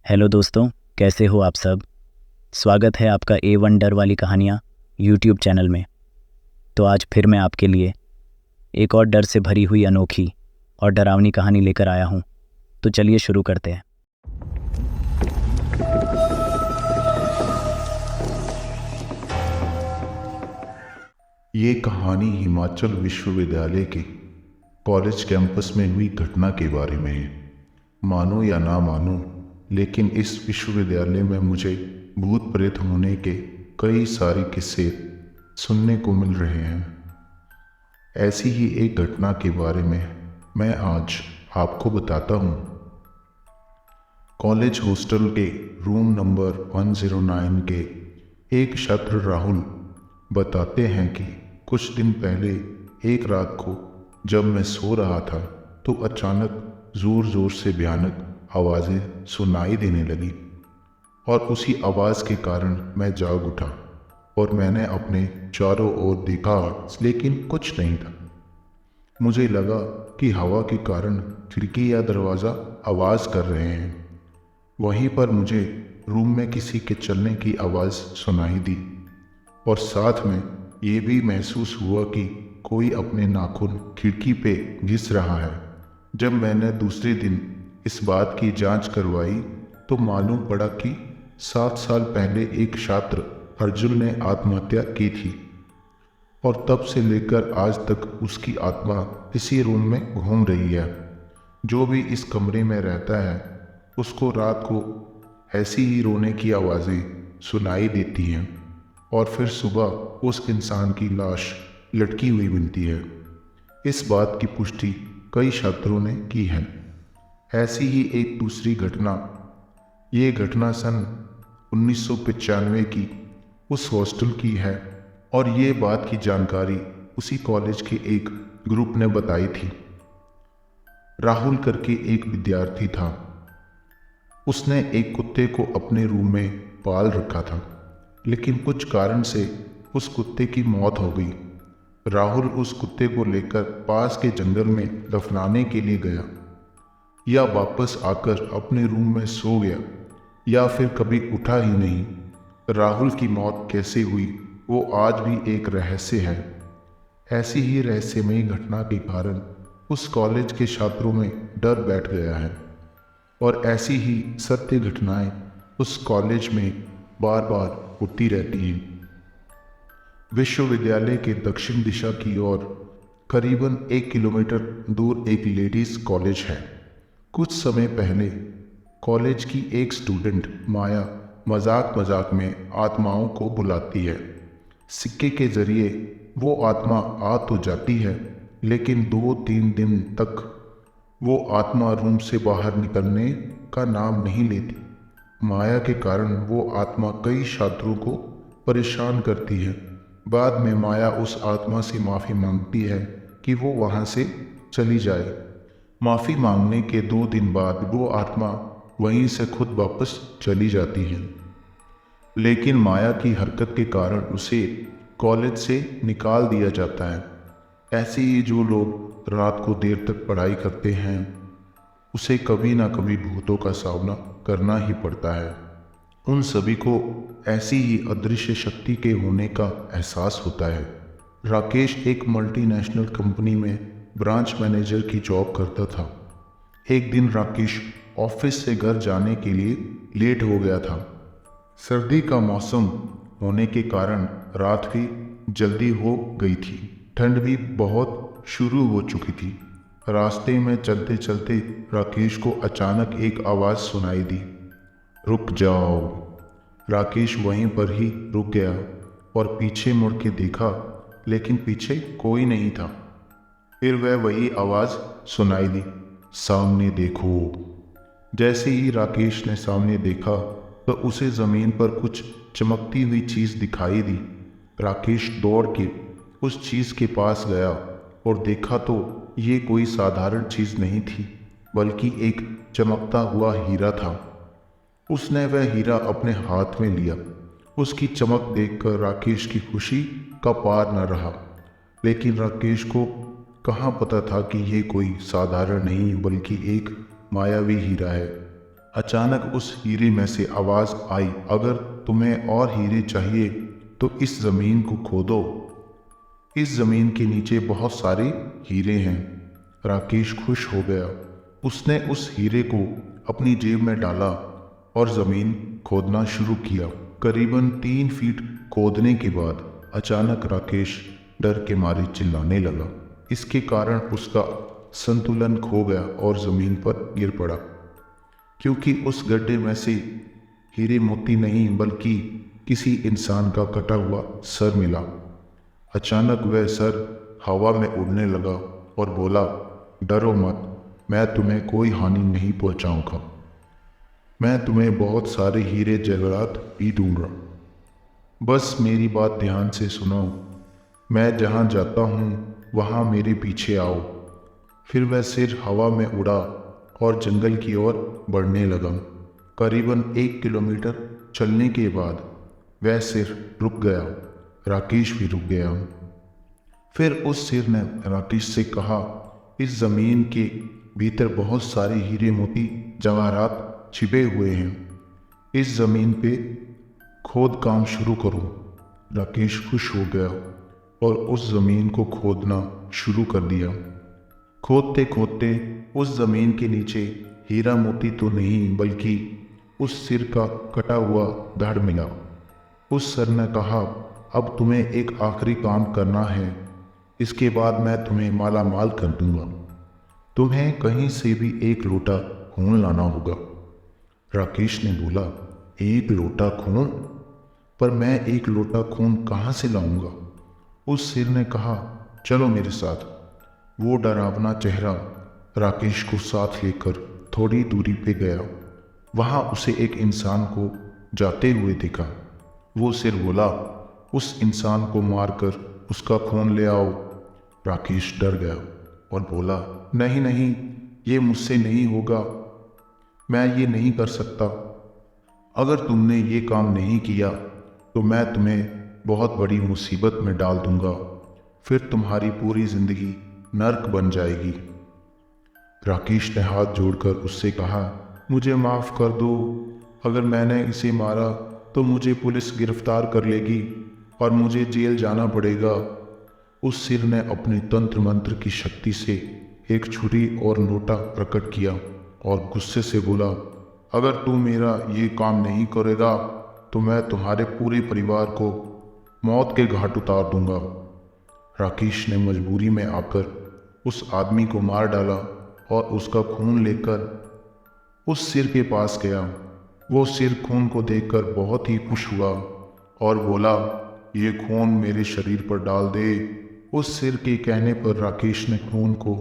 Hello दोस्तों, कैसे हो आप सब। स्वागत है आपका A1 डर वाली कहानियाँ यूट्यूब चैनल में। तो आज फिर मैं आपके लिए एक और डर से भरी हुई अनोखी और डरावनी कहानी लेकर आया हूँ। तो चलिए शुरू करते हैं। ये कहानी हिमाचल विश्वविद्यालय के कॉलेज कैंपस में हुई घटना के बारे में है। मानो या ना मानो, लेकिन इस विश्वविद्यालय में मुझे भूत प्रेत होने के कई सारे किस्से सुनने को मिल रहे हैं। ऐसी ही एक घटना के बारे में मैं आज आपको बताता हूँ। कॉलेज हॉस्टल के रूम नंबर 109 के एक छात्र राहुल बताते हैं कि कुछ दिन पहले एक रात को जब मैं सो रहा था तो अचानक ज़ोर ज़ोर से भयानक आवाज़ें सुनाई देने लगी और उसी आवाज़ के कारण मैं जाग उठा और मैंने अपने चारों ओर देखा, लेकिन कुछ नहीं था। मुझे लगा कि हवा के कारण खिड़की या दरवाज़ा आवाज़ कर रहे हैं। वहीं पर मुझे रूम में किसी के चलने की आवाज़ सुनाई दी और साथ में ये भी महसूस हुआ कि कोई अपने नाखून खिड़की पे घिस रहा है। जब मैंने दूसरे दिन इस बात की जांच करवाई तो मालूम पड़ा कि 7 साल पहले एक छात्र अर्जुन ने आत्महत्या की थी और तब से लेकर आज तक उसकी आत्मा इसी रूम में घूम रही है। जो भी इस कमरे में रहता है उसको रात को ऐसी ही रोने की आवाज़ें सुनाई देती हैं और फिर सुबह उस इंसान की लाश लटकी हुई मिलती है। इस बात की पुष्टि कई छात्रों ने की है। ऐसी ही एक दूसरी घटना, ये घटना सन 1995 की उस हॉस्टल की है और ये बात की जानकारी उसी कॉलेज के एक ग्रुप ने बताई थी। राहुल करके एक विद्यार्थी था। उसने एक कुत्ते को अपने रूम में पाल रखा था, लेकिन कुछ कारण से उस कुत्ते की मौत हो गई। राहुल उस कुत्ते को लेकर पास के जंगल में दफनाने के लिए गया, या वापस आकर अपने रूम में सो गया, या फिर कभी उठा ही नहीं। राहुल की मौत कैसे हुई वो आज भी एक रहस्य है। ऐसी ही रहस्यमयी घटना के कारण उस कॉलेज के छात्रों में डर बैठ गया है और ऐसी ही सत्य घटनाएं उस कॉलेज में बार बार होती रहती हैं। विश्वविद्यालय के दक्षिण दिशा की ओर करीबन 1 किलोमीटर दूर एक लेडीज़ कॉलेज है। कुछ समय पहले कॉलेज की एक स्टूडेंट माया मजाक मजाक में आत्माओं को बुलाती है। सिक्के के जरिए वो आत्मा आ तो जाती है, लेकिन 2-3 दिन तक वो आत्मा रूम से बाहर निकलने का नाम नहीं लेती। माया के कारण वो आत्मा कई छात्रों को परेशान करती है। बाद में माया उस आत्मा से माफ़ी मांगती है कि वो वहाँ से चली जाए। माफ़ी मांगने के 2 दिन बाद वो आत्मा वहीं से खुद वापस चली जाती है, लेकिन माया की हरकत के कारण उसे कॉलेज से निकाल दिया जाता है। ऐसे ही जो लोग रात को देर तक पढ़ाई करते हैं उसे कभी ना कभी भूतों का सामना करना ही पड़ता है। उन सभी को ऐसी ही अदृश्य शक्ति के होने का एहसास होता है। राकेश एक मल्टीनेशनल कंपनी में ब्रांच मैनेजर की जॉब करता था। एक दिन राकेश ऑफिस से घर जाने के लिए लेट हो गया था। सर्दी का मौसम होने के कारण रात भी जल्दी हो गई थी। ठंड भी बहुत शुरू हो चुकी थी। रास्ते में चलते चलते राकेश को अचानक एक आवाज़ सुनाई दी, रुक जाओ। राकेश वहीं पर ही रुक गया और पीछे मुड़ के देखा, लेकिन पीछे कोई नहीं था। फिर वह वही आवाज़ सुनाई दी, सामने देखो। जैसे ही राकेश ने सामने देखा तो उसे ज़मीन पर कुछ चमकती हुई चीज़ दिखाई दी। राकेश दौड़ के उस चीज़ के पास गया और देखा तो ये कोई साधारण चीज़ नहीं थी, बल्कि एक चमकता हुआ हीरा था। उसने वह हीरा अपने हाथ में लिया। उसकी चमक देखकर राकेश की खुशी का पार न रहा, लेकिन राकेश को कहाँ पता था कि ये कोई साधारण नहीं बल्कि एक मायावी हीरा है। अचानक उस हीरे में से आवाज आई, अगर तुम्हें और हीरे चाहिए तो इस जमीन को खोदो। इस जमीन के नीचे बहुत सारे हीरे हैं। राकेश खुश हो गया। उसने उस हीरे को अपनी जेब में डाला और जमीन खोदना शुरू किया। करीबन 3 फीट खोदने के बाद अचानक राकेश डर के मारे चिल्लाने लगा। इसके कारण उसका संतुलन खो गया और जमीन पर गिर पड़ा, क्योंकि उस गड्ढे में से हीरे मोती नहीं बल्कि किसी इंसान का कटा हुआ सर मिला। अचानक वह सर हवा में उड़ने लगा और बोला, डरो मत, मैं तुम्हें कोई हानि नहीं पहुंचाऊंगा। मैं तुम्हें बहुत सारे हीरे जवाहरात भी दूंगा। बस मेरी बात ध्यान से सुनो। मैं जहां जाता हूं वहां मेरे पीछे आओ। फिर वह सिर हवा में उड़ा और जंगल की ओर बढ़ने लगा। करीबन 1 किलोमीटर चलने के बाद वह सिर रुक गया। राकेश भी रुक गया। फिर उस सिर ने राकेश से कहा, इस जमीन के भीतर बहुत सारे हीरे मोती जवाहरात छिपे हुए हैं। इस जमीन पे खोद काम शुरू करो। राकेश खुश हो गया और उस जमीन को खोदना शुरू कर दिया। खोदते खोदते उस जमीन के नीचे हीरा मोती तो नहीं बल्कि उस सिर का कटा हुआ धड़ मिला। उस सर ने कहा, अब तुम्हें एक आखिरी काम करना है, इसके बाद मैं तुम्हें माला माल कर दूंगा। तुम्हें कहीं से भी 1 लोटा खून लाना होगा। राकेश ने बोला, 1 लोटा खून? पर मैं 1 लोटा खून कहाँ से लाऊंगा? उस सिर ने कहा, चलो मेरे साथ। वो डरावना चेहरा राकेश को साथ लेकर थोड़ी दूरी पे गया। वहां उसे एक इंसान को जाते हुए दिखा। वो सिर बोला, उस इंसान को मारकर उसका खून ले आओ। राकेश डर गया और बोला, नहीं नहीं, ये मुझसे नहीं होगा, मैं ये नहीं कर सकता। अगर तुमने ये काम नहीं किया तो मैं तुम्हें बहुत बड़ी मुसीबत में डाल दूंगा, फिर तुम्हारी पूरी जिंदगी नर्क बन जाएगी। राकेश ने हाथ जोड़कर उससे कहा, मुझे माफ़ कर दो। अगर मैंने इसे मारा तो मुझे पुलिस गिरफ्तार कर लेगी और मुझे जेल जाना पड़ेगा। उस सिर ने अपने तंत्र मंत्र की शक्ति से एक छुरी और लोटा प्रकट किया और गुस्से से बोला, अगर तू मेरा ये काम नहीं करेगा तो मैं तुम्हारे पूरे परिवार को मौत के घाट उतार दूंगा। राकेश ने मजबूरी में आकर उस आदमी को मार डाला और उसका खून लेकर उस सिर के पास गया। वो सिर खून को देखकर बहुत ही खुश हुआ और बोला, ये खून मेरे शरीर पर डाल दे। उस सिर के कहने पर राकेश ने खून को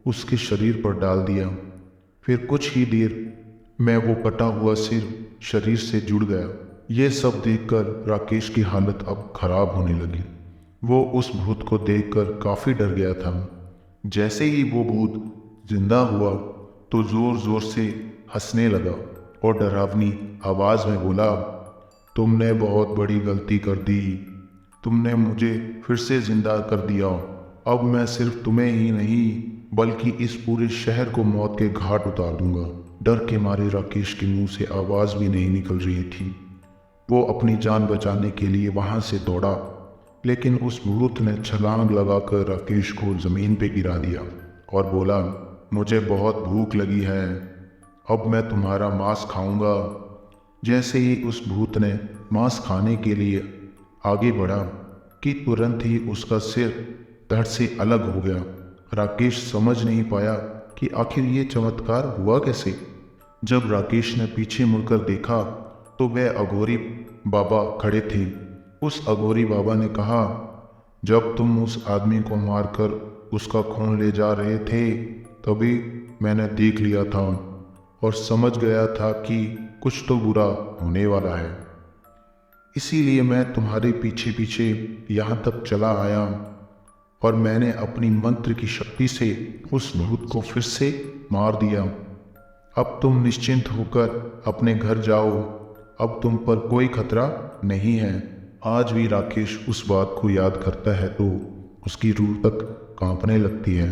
उसके शरीर पर डाल दिया। फिर कुछ ही देर में वो कटा हुआ सिर शरीर से जुड़ गया। ये सब देखकर राकेश की हालत अब खराब होने लगी। वो उस भूत को देखकर काफ़ी डर गया था। जैसे ही वो भूत जिंदा हुआ तो जोर जोर से हंसने लगा और डरावनी आवाज में बोला, तुमने बहुत बड़ी गलती कर दी। तुमने मुझे फिर से जिंदा कर दिया। अब मैं सिर्फ तुम्हें ही नहीं बल्कि इस पूरे शहर को मौत के घाट उतार दूंगा। डर के मारे राकेश के मुंह से आवाज भी नहीं निकल रही थी। वो अपनी जान बचाने के लिए वहां से दौड़ा, लेकिन उस भूत ने छलांग लगाकर राकेश को जमीन पे गिरा दिया और बोला, मुझे बहुत भूख लगी है, अब मैं तुम्हारा मांस खाऊंगा। जैसे ही उस भूत ने मांस खाने के लिए आगे बढ़ा कि तुरंत ही उसका सिर धड़ से अलग हो गया। राकेश समझ नहीं पाया कि आखिर ये चमत्कार हुआ कैसे। जब राकेश ने पीछे मुड़कर देखा तो वह अघोरी बाबा खड़े थे। उस अघोरी बाबा ने कहा, जब तुम उस आदमी को मारकर उसका खून ले जा रहे थे तभी मैंने देख लिया था और समझ गया था कि कुछ तो बुरा होने वाला है। इसीलिए मैं तुम्हारे पीछे पीछे यहाँ तक चला आया और मैंने अपनी मंत्र की शक्ति से उस भूत को फिर से मार दिया। अब तुम निश्चिंत होकर अपने घर जाओ, अब तुम पर कोई खतरा नहीं है। आज भी राकेश उस बात को याद करता है तो उसकी रूह तक कांपने लगती है।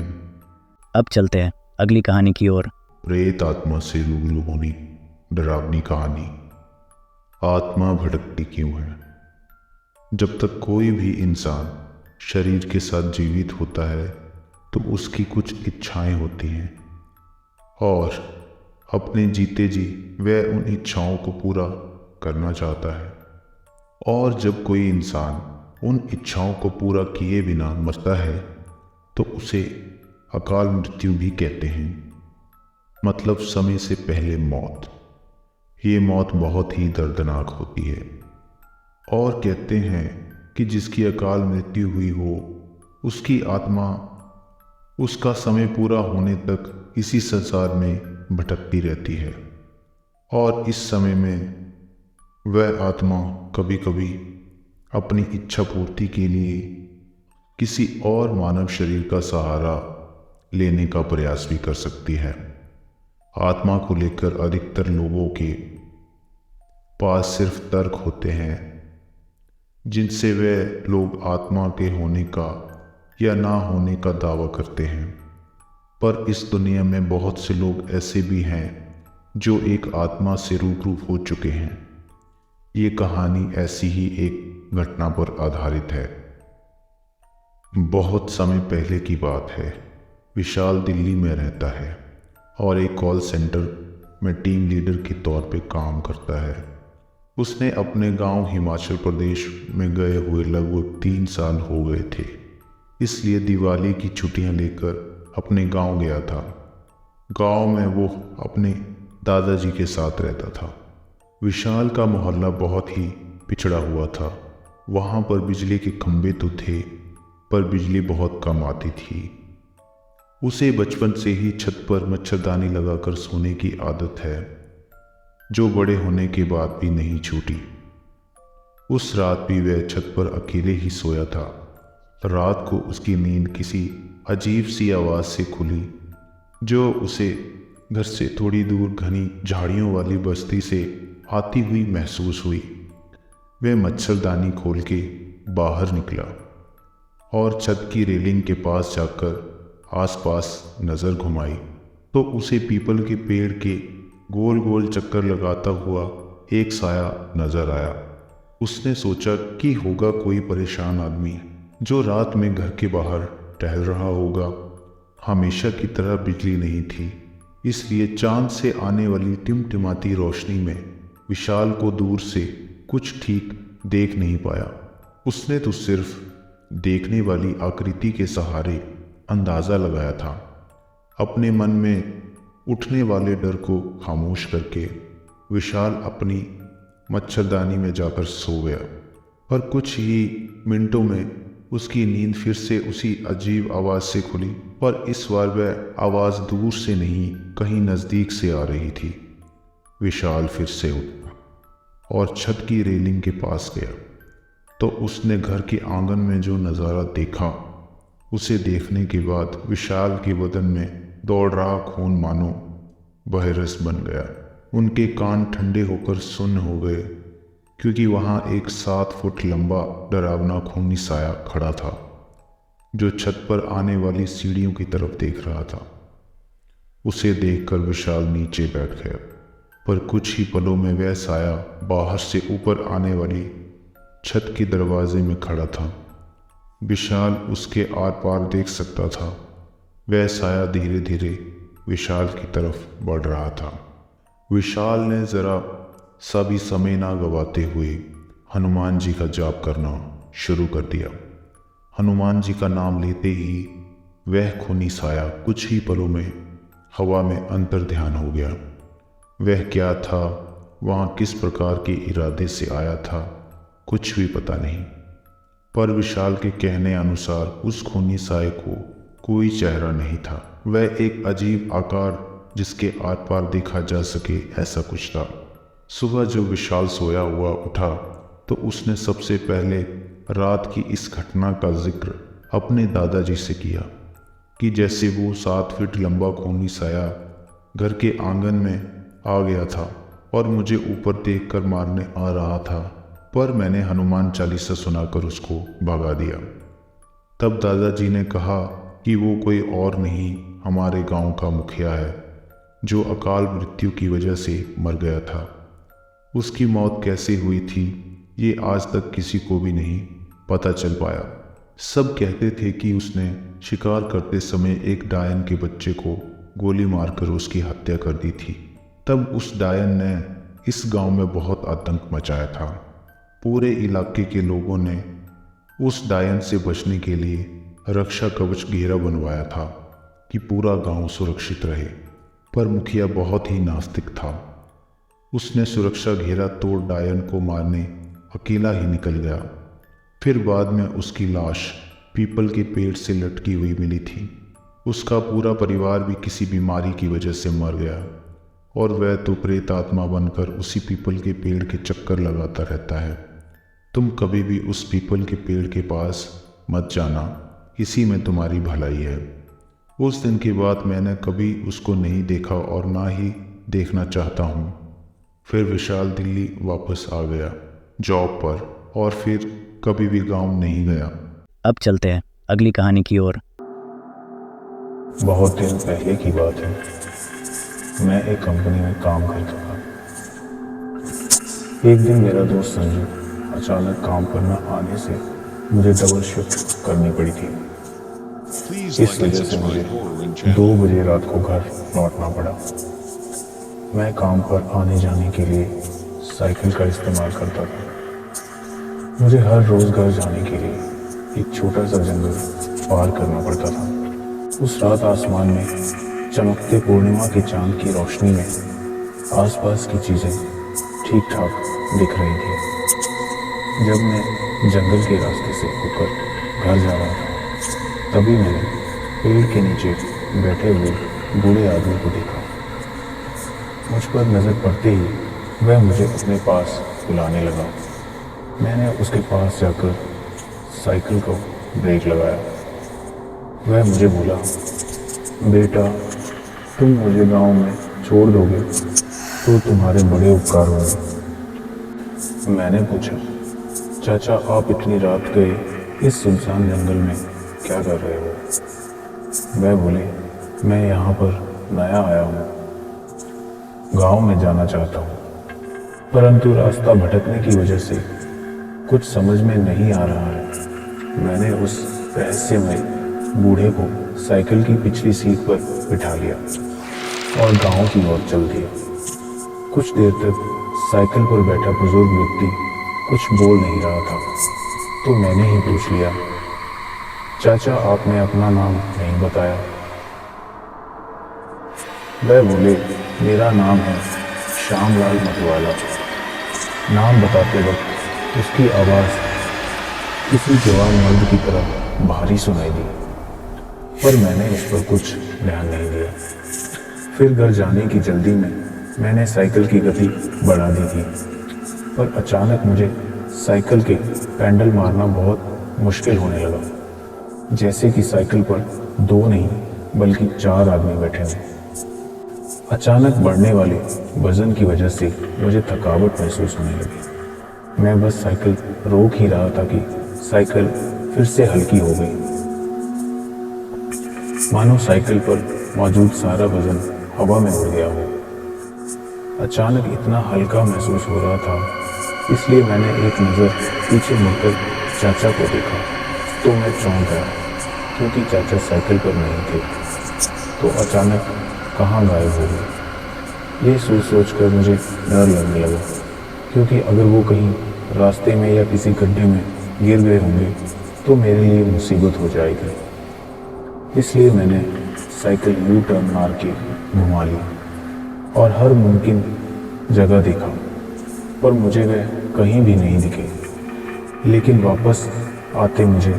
अब चलते हैं अगली कहानी की ओर। प्रेत आत्मा से रूबरू होने डरावनी कहानी। आत्मा भटकती क्यों है? जब तक कोई भी इंसान शरीर के साथ जीवित होता है तो उसकी कुछ इच्छाएं होती हैं और अपने जीते जी वह उन इच्छाओं को पूरा करना चाहता है। और जब कोई इंसान उन इच्छाओं को पूरा किए बिना मरता है तो उसे अकाल मृत्यु भी कहते हैं, मतलब समय से पहले मौत। ये मौत बहुत ही दर्दनाक होती है और कहते हैं कि जिसकी अकाल मृत्यु हुई हो उसकी आत्मा उसका समय पूरा होने तक इसी संसार में भटकती रहती है और इस समय में वह आत्मा कभी कभी अपनी इच्छा पूर्ति के लिए किसी और मानव शरीर का सहारा लेने का प्रयास भी कर सकती है। आत्मा को लेकर अधिकतर लोगों के पास सिर्फ तर्क होते हैं जिनसे वे लोग आत्मा के होने का या ना होने का दावा करते हैं। पर इस दुनिया में बहुत से लोग ऐसे भी हैं जो एक आत्मा से रूबरू हो चुके हैं। ये कहानी ऐसी ही एक घटना पर आधारित है। बहुत समय पहले की बात है। विशाल दिल्ली में रहता है और एक कॉल सेंटर में टीम लीडर के तौर पे काम करता है। उसने अपने गांव हिमाचल प्रदेश में गए हुए लगभग 3 साल हो गए थे, इसलिए दिवाली की छुट्टियां लेकर अपने गांव गया था। गांव में वो अपने दादाजी के साथ रहता था। विशाल का मोहल्ला बहुत ही पिछड़ा हुआ था। वहाँ पर बिजली के खंभे तो थे पर बिजली बहुत कम आती थी। उसे बचपन से ही छत पर मच्छरदानी लगाकर सोने की आदत है, जो बड़े होने के बाद भी नहीं छूटी। उस रात भी वह छत पर अकेले ही सोया था। रात को उसकी नींद किसी अजीब सी आवाज़ से खुली, जो उसे घर से थोड़ी दूर घनी झाड़ियों वाली बस्ती से आती हुई महसूस हुई। वह मच्छरदानी खोल के बाहर निकला और छत की रेलिंग के पास जाकर आसपास नज़र घुमाई तो उसे पीपल के पेड़ के गोल गोल चक्कर लगाता हुआ एक साया नजर आया। उसने सोचा कि होगा कोई परेशान आदमी जो रात में घर के बाहर टहल रहा होगा। हमेशा की तरह बिजली नहीं थी, इसलिए चांद से आने वाली टिमटिमाती रोशनी में विशाल को दूर से कुछ ठीक देख नहीं पाया। उसने तो सिर्फ देखने वाली आकृति के सहारे अंदाज़ा लगाया था। अपने मन में उठने वाले डर को खामोश करके विशाल अपनी मच्छरदानी में जाकर सो गया। पर कुछ ही मिनटों में उसकी नींद फिर से उसी अजीब आवाज़ से खुली, पर इस बार वह आवाज़ दूर से नहीं कहीं नज़दीक से आ रही थी। विशाल फिर से उठा और छत की रेलिंग के पास गया तो उसने घर के आंगन में जो नज़ारा देखा, उसे देखने के बाद विशाल के बदन में दौड़ रहा खून मानो बहरस बन गया। उनके कान ठंडे होकर सुन्न हो गए, क्योंकि वहाँ एक 7 फुट लंबा डरावना खूनी साया खड़ा था जो छत पर आने वाली सीढ़ियों की तरफ देख रहा था। उसे देखकर विशाल नीचे बैठ गया, पर कुछ ही पलों में वह साया बाहर से ऊपर आने वाली छत के दरवाजे में खड़ा था। विशाल उसके आर पार देख सकता था। वह साया धीरे धीरे विशाल की तरफ बढ़ रहा था। विशाल ने जरा सा भी समय ना गवाते हुए हनुमान जी का जाप करना शुरू कर दिया। हनुमान जी का नाम लेते ही वह खूनी साया कुछ ही पलों में हवा में अंतर्ध्यान हो गया। वह क्या था, वहाँ किस प्रकार के इरादे से आया था, कुछ भी पता नहीं। पर विशाल के कहने अनुसार उस खूनी साये को कोई चेहरा नहीं था। वह एक अजीब आकार जिसके आर पार देखा जा सके ऐसा कुछ था। सुबह जब विशाल सोया हुआ उठा तो उसने सबसे पहले रात की इस घटना का जिक्र अपने दादाजी से किया कि जैसे वो 7 फीट लंबा खूनी साया घर के आंगन में आ गया था और मुझे ऊपर देखकर मारने आ रहा था, पर मैंने हनुमान चालीसा सुनाकर उसको भगा दिया। तब दादाजी ने कहा कि वो कोई और नहीं, हमारे गांव का मुखिया है जो अकाल मृत्यु की वजह से मर गया था। उसकी मौत कैसे हुई थी ये आज तक किसी को भी नहीं पता चल पाया। सब कहते थे कि उसने शिकार करते समय एक डायन के बच्चे को गोली मारकर उसकी हत्या कर दी थी। तब उस डायन ने इस गांव में बहुत आतंक मचाया था। पूरे इलाके के लोगों ने उस डायन से बचने के लिए रक्षा कवच घेरा बनवाया था कि पूरा गांव सुरक्षित रहे। पर मुखिया बहुत ही नास्तिक था। उसने सुरक्षा घेरा तोड़ डायन को मारने अकेला ही निकल गया। फिर बाद में उसकी लाश पीपल के पेड़ से लटकी हुई मिली थी। उसका पूरा परिवार भी किसी बीमारी की वजह से मर गया और वह तो प्रेत आत्मा बनकर उसी पीपल के पेड़ के चक्कर लगाता रहता है। तुम कभी भी उस पीपल के पेड़ के पास मत जाना, इसी में तुम्हारी भलाई है। उस दिन के बाद मैंने कभी उसको नहीं देखा और ना ही देखना चाहता हूँ। फिर विशाल दिल्ली वापस आ गया जॉब पर और फिर कभी भी गांव नहीं गया। अब चलते हैं अगली कहानी की ओर। बहुत दिन पहले की बात है। मैं एक कंपनी में काम करता था। एक दिन मेरा दोस्त संजू अचानक काम पर न आने से मुझे डबल शिफ्ट करनी पड़ी थी। इस वजह से मुझे 2 बजे रात को घर लौटना पड़ा। मैं काम पर आने जाने के लिए साइकिल का इस्तेमाल करता था। मुझे हर रोज घर जाने के लिए एक छोटा सा जंगल पार करना पड़ता था। उस रात आसमान में चमकते पूर्णिमा के चांद की रोशनी में आसपास की चीज़ें ठीक ठाक दिख रही थी। जब मैं जंगल के रास्ते से होकर घर जा रहा था, तभी मैंने पेड़ के नीचे बैठे हुए बूढ़े आदमी को देखा। मुझ पर नज़र पड़ते ही वह मुझे अपने पास बुलाने लगा। मैंने उसके पास जाकर साइकिल को ब्रेक लगाया। वह मुझे बोला, बेटा तुम मुझे गांव में छोड़ दोगे तो तुम्हारे बड़े उपकार होंगे। मैंने पूछा, चाचा आप इतनी रात गए इस सुनसान जंगल में क्या कर रहे हो? वह बोले, मैं यहाँ पर नया आया हूँ, गांव में जाना चाहता हूँ, परंतु रास्ता भटकने की वजह से कुछ समझ में नहीं आ रहा है। मैंने उस रहस्यमय बूढ़े को साइकिल की पिछली सीट पर बिठा लिया और गांव की ओर चल दिया। कुछ देर तक साइकिल पर बैठा बुजुर्ग व्यक्ति कुछ बोल नहीं रहा था, तो मैंने ही पूछ लिया, चाचा आपने अपना नाम नहीं बताया। वह बोले, मेरा नाम है श्यामलाल मतवाला। नाम बताते वक्त उसकी आवाज़ किसी जवान मर्द की तरह भारी सुनाई दी, पर मैंने उस पर कुछ ध्यान नहीं दिया। फिर घर जाने की जल्दी में मैंने साइकिल की गति बढ़ा दी थी, पर अचानक मुझे साइकिल के पैडल मारना बहुत मुश्किल होने लगा। जैसे कि साइकिल पर 2 नहीं बल्कि 4 आदमी बैठे हैं। अचानक बढ़ने वाले वजन की वजह से मुझे थकावट महसूस होने लगी। मैं बस साइकिल रोक ही रहा था कि साइकिल फिर से हल्की हो गई, मानो साइकिल पर मौजूद सारा वजन हवा में उड़ गया हो। अचानक इतना हल्का महसूस हो रहा था, इसलिए मैंने एक नज़र पीछे मुड़कर चाचा को देखा तो मैं चौंक गया, क्योंकि चाचा साइकिल पर नहीं थे। तो अचानक कहाँ गायब हो गए। ये सोच कर मुझे डर लगने लगा, क्योंकि अगर वो कहीं रास्ते में या किसी गड्ढे में गिर गए होंगे तो मेरे लिए मुसीबत हो जाएगी। इसलिए मैंने साइकिल यू टर्न मार के घुमा ली और हर मुमकिन जगह देखा, पर मुझे वह कहीं भी नहीं दिखे। लेकिन वापस आते मुझे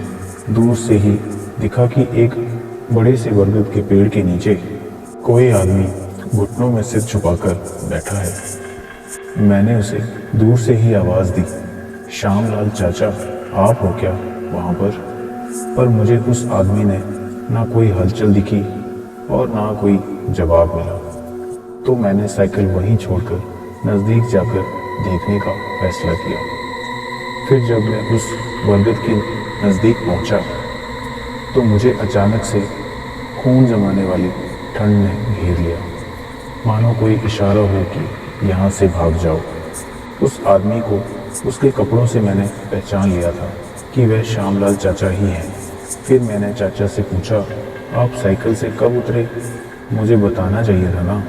दूर से ही दिखा कि एक बड़े से बरगद के पेड़ के नीचे कोई आदमी घुटनों में सिर छुपाकर बैठा है। मैंने उसे दूर से ही आवाज़ दी, श्यामलाल चाचा आप हो क्या वहाँ पर? पर मुझे उस आदमी ने ना कोई हलचल दिखी और ना कोई जवाब मिला। तो मैंने साइकिल वहीं छोड़कर नज़दीक जाकर देखने का फैसला किया। फिर जब मैं उस बरगद के नज़दीक पहुंचा तो मुझे अचानक से खून जमाने वाली ठंड ने घेर लिया। मानो कोई इशारा हो कि यहाँ से भाग जाओ। उस आदमी को उसके कपड़ों से मैंने पहचान लिया था कि वह श्यामलाल चाचा ही हैं। फिर मैंने चाचा से पूछा, आप साइकिल से कब उतरे? मुझे बताना चाहिए था ना।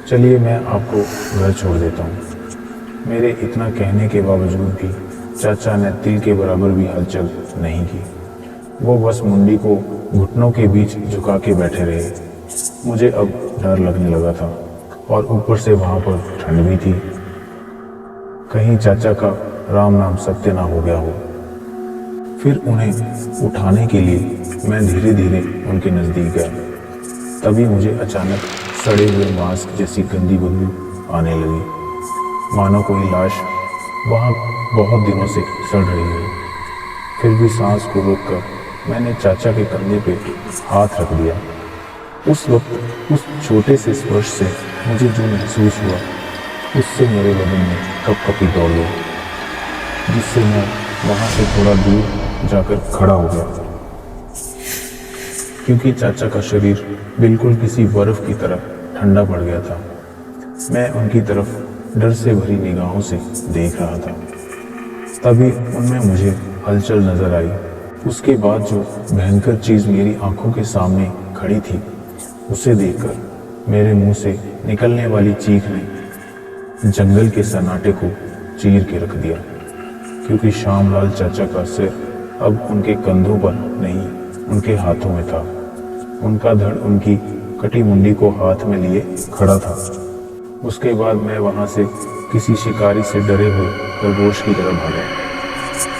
चलिए मैं आपको घर छोड़ देता हूँ। मेरे इतना कहने के बावजूद भी चाचा ने तिल के बराबर भी हलचल नहीं की। वो बस मुंडी को घुटनों के बीच झुका के बैठे रहे। मुझे अब डर लगने लगा था और ऊपर से वहाँ पर ठंड भी थी। कहीं चाचा का राम नाम सत्य ना हो गया हो। फिर उन्हें उठाने के लिए मैं धीरे धीरे उनके नज़दीक गया। तभी मुझे अचानक सड़े हुए मांस जैसी गंदी बदबू आने लगी, मानो कोई लाश वहाँ बहुत दिनों से सड़ रही है। फिर भी सांस को रोककर मैंने चाचा के कंधे पे हाथ रख दिया। उस वक्त उस छोटे से स्पर्श से मुझे जो महसूस हुआ, उससे मेरे बदन में कपकपी दौड़ गई, जिससे मैं वहाँ से थोड़ा दूर जाकर खड़ा हो गया, क्योंकि चाचा का शरीर बिल्कुल किसी बर्फ की तरह ठंडा पड़ गया था। मैं उनकी तरफ डर से भरी निगाहों से देख रहा था। तभी उनमें मुझे हलचल नजर आई। उसके बाद जो भयंकर चीज़ मेरी आंखों के सामने खड़ी थी, उसे देखकर मेरे मुंह से निकलने वाली चीख ने जंगल के सन्नाटे को चीर के रख दिया, क्योंकि श्यामलाल चाचा का सिर अब उनके कंधों पर नहीं, उनके हाथों में था। उनका धड़ उनकी कटी मुंडी को हाथ में लिए खड़ा था। उसके बाद मैं वहां से किसी शिकारी से डरे हुए खरगोश की तरह भागा।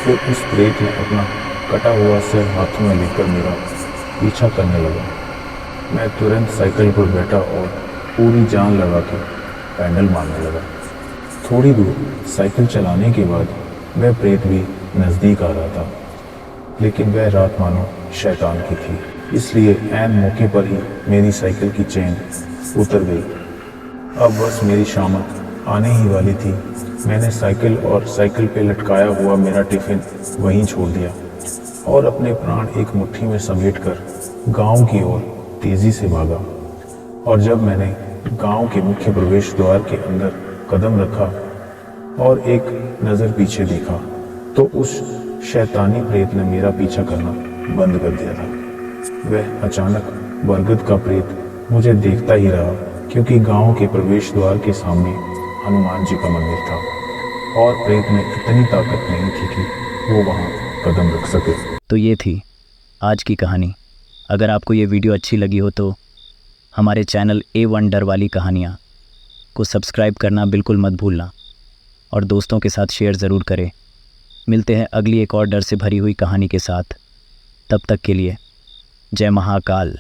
फिर उस प्रेत ने अपना कटा हुआ सिर हाथों में लेकर मेरा पीछा करने लगा। मैं तुरंत साइकिल पर बैठा और पूरी जान लगा के पैडल मारने लगा। थोड़ी दूर साइकिल चलाने के बाद वह प्रेत भी नज़दीक आ रहा था, लेकिन वह रात मानो शैतान की थी, इसलिए ऐन मौके पर ही मेरी साइकिल की चेन उतर गई। अब बस मेरी शामत आने ही वाली थी। मैंने साइकिल और साइकिल पे लटकाया हुआ मेरा टिफिन वहीं छोड़ दिया और अपने प्राण एक मुट्ठी में समेटकर गांव की ओर तेजी से भागा। और जब मैंने गांव के मुख्य प्रवेश द्वार के अंदर कदम रखा और एक नज़र पीछे देखा, तो उस शैतानी प्रेत ने मेरा पीछा करना बंद कर दिया था। वह अचानक बरगद का प्रेत मुझे देखता ही रहा, क्योंकि गांव के प्रवेश द्वार के सामने हनुमान जी का मंदिर था और प्रेत में इतनी ताकत नहीं थी कि वो वहां कदम रख सके। तो ये थी आज की कहानी। अगर आपको ये वीडियो अच्छी लगी हो तो हमारे चैनल A1 डर वाली कहानियाँ को सब्सक्राइब करना बिल्कुल मत भूलना और दोस्तों के साथ शेयर ज़रूर करें। मिलते हैं अगली एक और डर से भरी हुई कहानी के साथ। तब तक के लिए जय महाकाल।